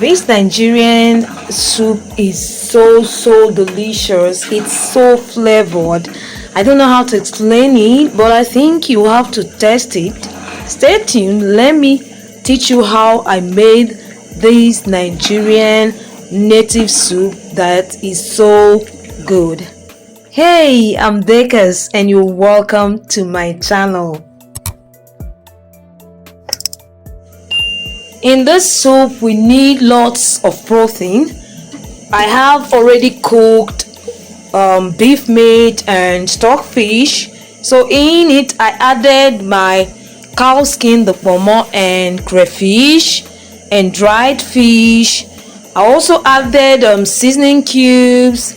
This Nigerian soup is so delicious. It's so flavored. I don't know how to explain it, but I think you have to test it. Stay tuned. Let me teach you how I made this Nigerian native soup that is so good. Hey, I'm Dekas and you're welcome to my channel. In this soup we need lots of protein. I have already cooked beef meat and stockfish. So in it I added my cow skin, the Pomo, and crayfish and dried fish. I also added seasoning cubes,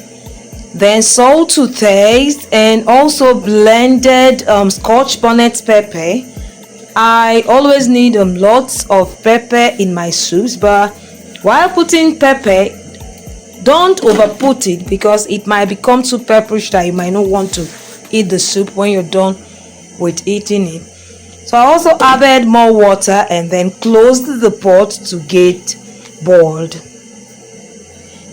then salt to taste, and also blended scotch bonnet pepper. I always need lots of pepper in my soups, but while putting pepper, don't over put it because it might become too pepperish that you might not want to eat the soup when you're done with eating it. So I also added more water and then closed the pot to get boiled.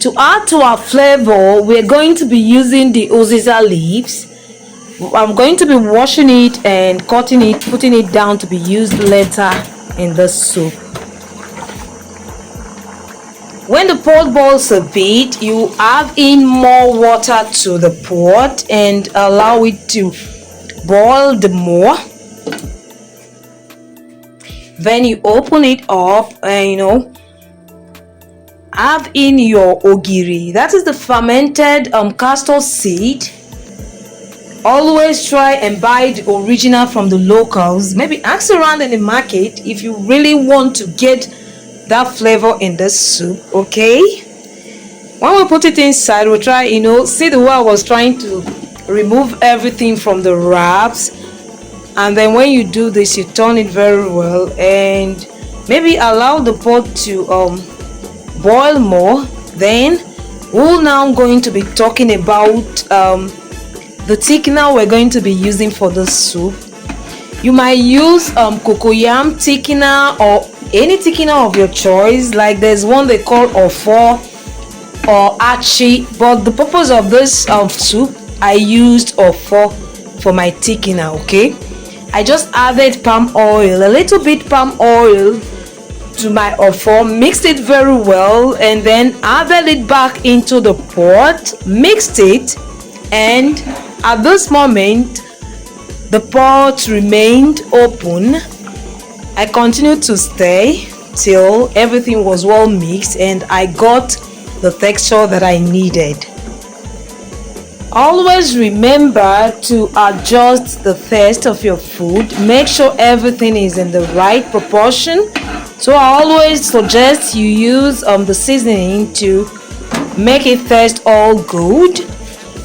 To add to our flavor, we're going to be using the Uziza leaves. I'm going to be washing it and cutting it, putting it down to be used later in the soup. When the pot boils a bit, you add in more water to the pot and allow it to boil the more. Then you open it up and add in your Ogiri. That is the fermented castor seed. Always try and buy the original from the locals. Maybe ask around in the market if you really want to get that flavor in the soup. Okay, when we put it inside, we'll try see the way I was trying to remove everything from the wraps, and then when you do this you turn it very well and maybe allow the pot to boil more. Then we're now going to be talking about the thickener we're going to be using for the soup. You might use cocoyam thickener or any thickener of your choice. Like there's one they call Ofor or Achi, but the purpose of this soup I used Ofor for my thickener. Okay, I just added palm oil, a little bit palm oil to my Ofor, mixed it very well, and then added it back into the pot, mixed it, and at this moment the pot remained open. I continued to stir till everything was well mixed and I got the texture that I needed. Always remember to adjust the taste of your food. Make sure everything is in the right proportion. So I always suggest you use the seasoning to make it taste all good.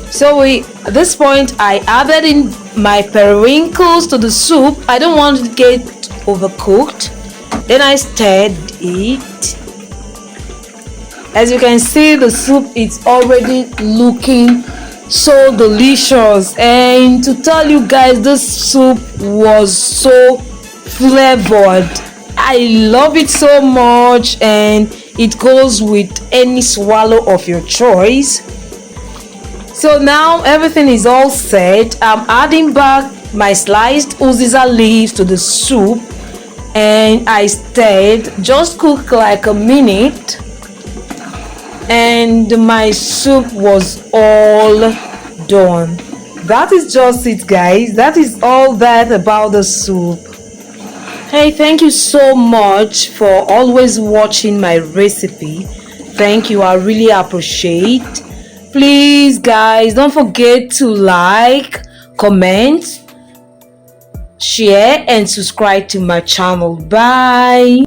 So at this point I added in my periwinkles to the soup. I don't want it to get overcooked. Then I stirred it. As you can see, the soup is already looking so delicious, and to tell you guys, this soup was so flavored. I love it so much and it goes with any swallow of your choice. So now everything is all set. I'm adding back my sliced Uziza leaves to the soup and I stirred. Just cook like a minute and my soup was all done. That is just it, guys. That is all that about the soup. Hey, thank you so much for always watching my recipe. Thank you, I really appreciate. Please guys, don't forget to like, comment, share and subscribe to my channel. Bye.